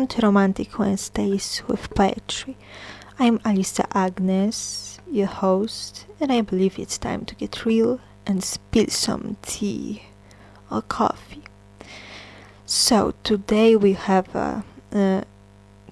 welcome to Romantic Wednesdays with Poetry. I'm Alisa Agnes, your host, and I believe it's time to get real and spill some tea or coffee. So today we have a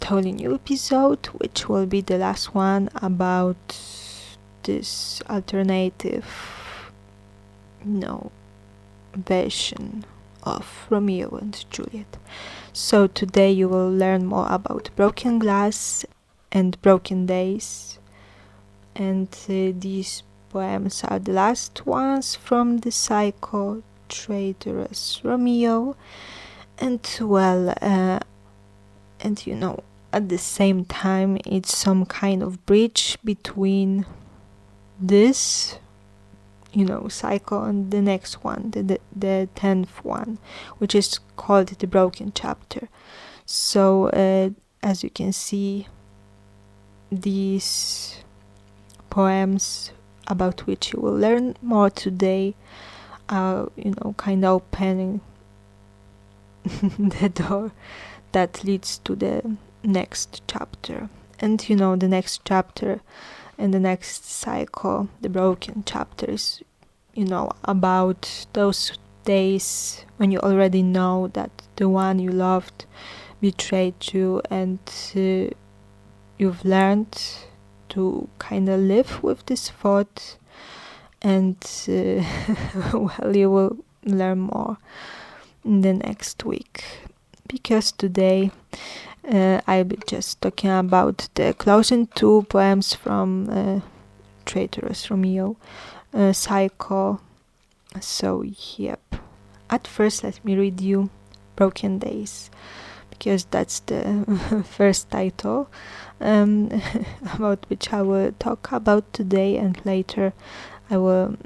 totally new episode, which will be the last one about this alternative, version of Romeo and Juliet. So today you will learn more about broken glass and broken days, and these poems are the last ones from the cycle Traitorous Romeo, and at the same time it's some kind of bridge between this cycle and the next one, the 10th one, which is called the broken chapter. So as you can see, these poems about which you will learn more today are kind of opening the door that leads to the next chapter. And the next chapter and the next cycle, the broken chapter, is about those days when you already know that the one you loved betrayed you, and you've learned to kind of live with this thought, and you will learn more in the next week, because today I'll be just talking about the closing two poems from Traitorous Romeo cycle. So yep, at first let me read you Broken Days, because that's the first title about which I will talk about today, and later I will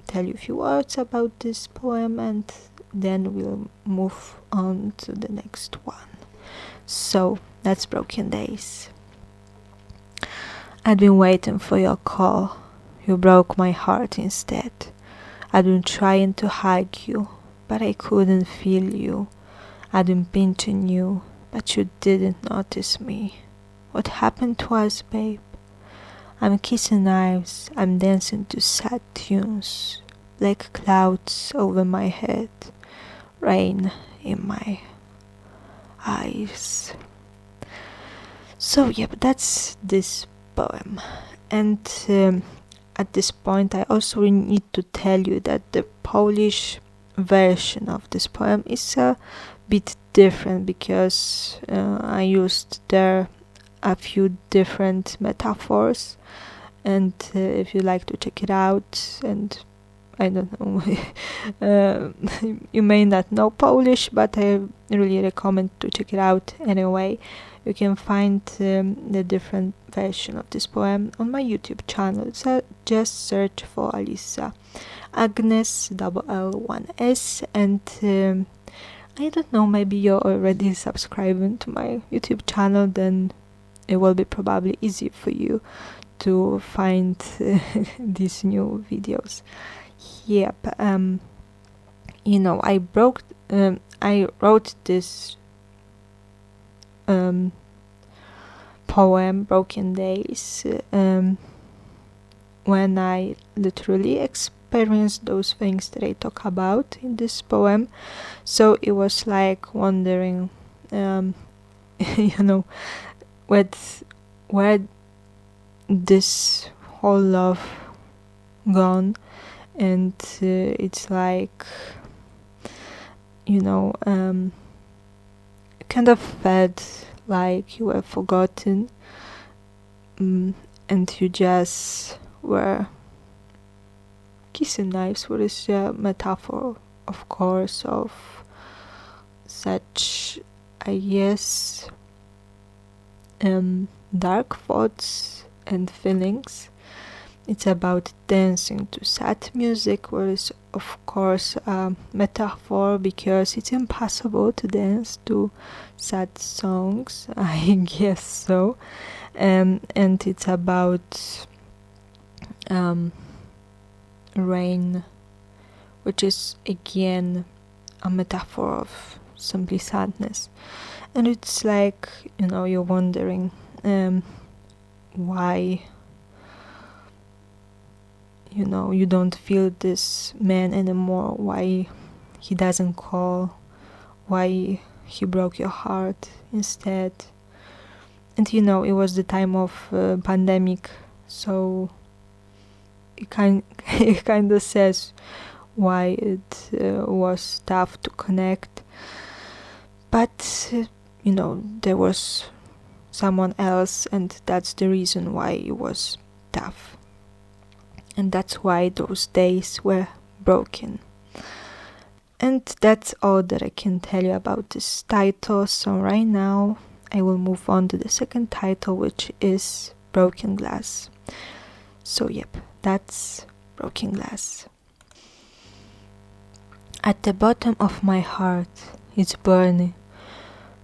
tell you a few words about this poem, and then we'll move on to the next one. So that's Broken Days. I'd been waiting for your call. You broke my heart instead. I'd been trying to hug you, but I couldn't feel you. I'd been pinching you, but you didn't notice me. What happened to us, babe? I'm kissing knives, I'm dancing to sad tunes, black clouds over my head, rain in my eyes. So yep, that's this poem. And at this point I also need to tell you that the Polish version of this poem is a bit different, because I used there a few different metaphors, and if you like to check it out, and I don't know, you may not know Polish, but I really recommend to check it out anyway. You can find the different version of this poem on my YouTube channel. So just search for Alisa Agnes, L1S, and I don't know, maybe you're already subscribing to my YouTube channel, then it will be probably easy for you to find these new videos. Yep, I wrote this poem, Broken Days, when I literally experienced those things that I talk about in this poem. So it was like wondering, where this whole love gone, and it's like kind of felt like you were forgotten, and you just were kissing knives, what is a metaphor, of course, of such, I guess, dark thoughts and feelings. It's about dancing to sad music, where is of course a metaphor, because it's impossible to dance to sad songs, I guess so. And it's about rain, which is again a metaphor of simply sadness. And it's like, you're wondering why, you don't feel this man anymore, why he doesn't call, why he broke your heart instead. And it was the time of pandemic, so it kind of says why it was tough to connect. But there was someone else, and that's the reason why it was tough, and that's why those days were broken. And that's all that I can tell you about this title. So right now I will move on to the second title, which is Broken Glass. So yep, that's Broken Glass. At the bottom of my heart is burning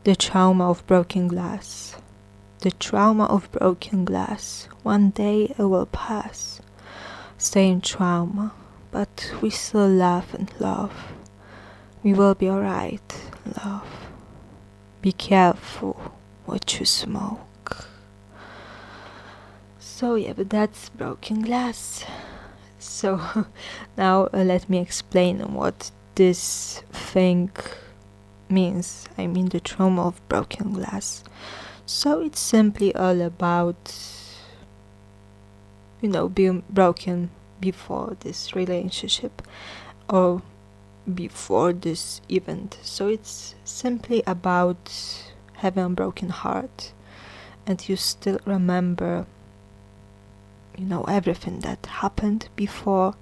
the trauma of broken glass. The trauma of broken glass. One day it will pass. Same trauma, but we still laugh and love. We will be alright, love. Be careful what you smoke. So yeah, but that's broken glass. So now let me explain what this thing means. I mean the trauma of broken glass. So it's simply all about, being broken before this relationship or before this event. So it's simply about having a broken heart and you still remember everything that happened before,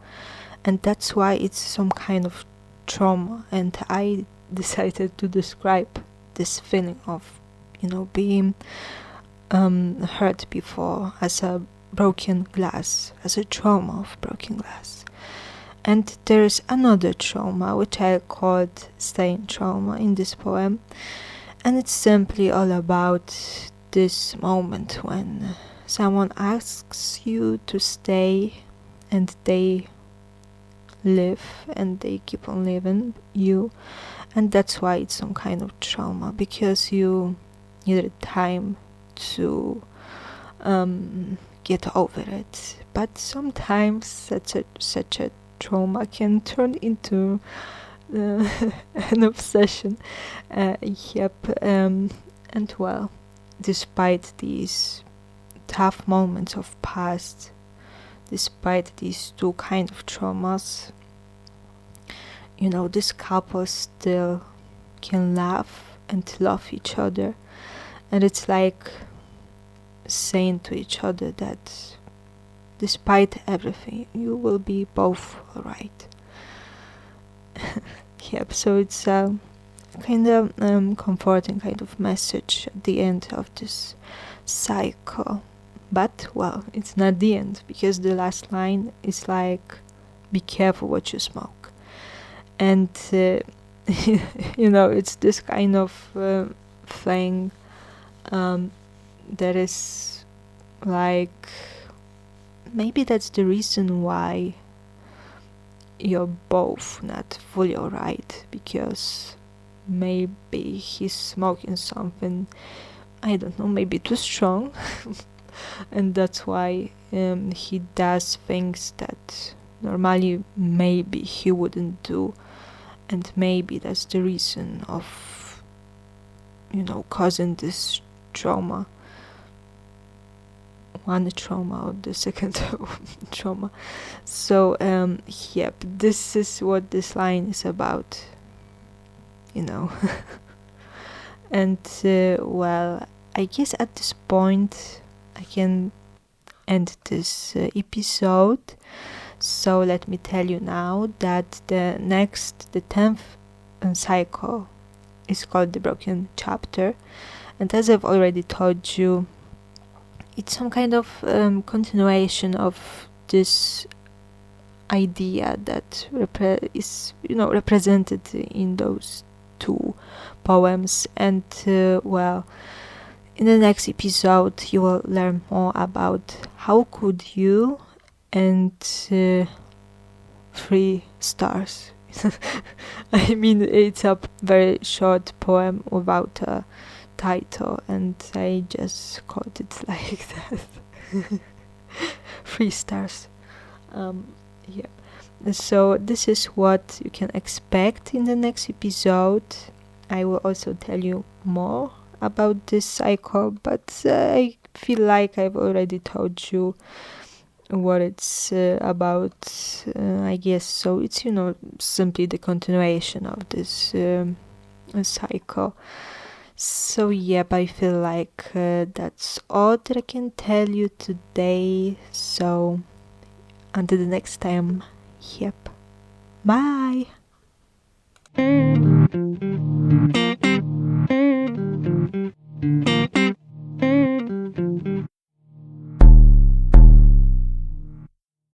and that's why it's some kind of trauma. And I decided to describe this feeling of being hurt before as a broken glass, as a trauma of broken glass. And there's another trauma which I called staying trauma in this poem, and it's simply all about this moment when someone asks you to stay and they live and they keep on living you, and that's why it's some kind of trauma, because you needed time to get over it. But sometimes such a trauma can turn into an obsession. And well, despite these tough moments of past, despite these two kind of traumas, this couple still can laugh and love each other, and it's like saying to each other that despite everything you will be both alright. Yep, so it's a kind of comforting kind of message at the end of this cycle. But well, it's not the end, because the last line is like, be careful what you smoke. And it's this kind of thing that is like, maybe that's the reason why you're both not fully alright, because maybe he's smoking something, I don't know, maybe too strong. And that's why he does things that normally maybe he wouldn't do, and maybe that's the reason of causing this trauma, one trauma or the second trauma. So yep, this is what this line is about, and well, I guess at this point I can end this episode. So let me tell you now that the 10th cycle is called The Broken Chapter, and as I've already told you, it's some kind of continuation of this idea that is represented in those two poems. And well, in the next episode you will learn more about how could you, and 3 stars. I mean, it's a very short poem without a title, and I just called it like that. 3 stars. Yeah. So this is what you can expect in the next episode. I will also tell you more about this cycle, but I feel like I've already told you what it's about, I guess. So it's, simply the continuation of this cycle. So yep, I feel like that's all that I can tell you today. So until the next time, yep, bye.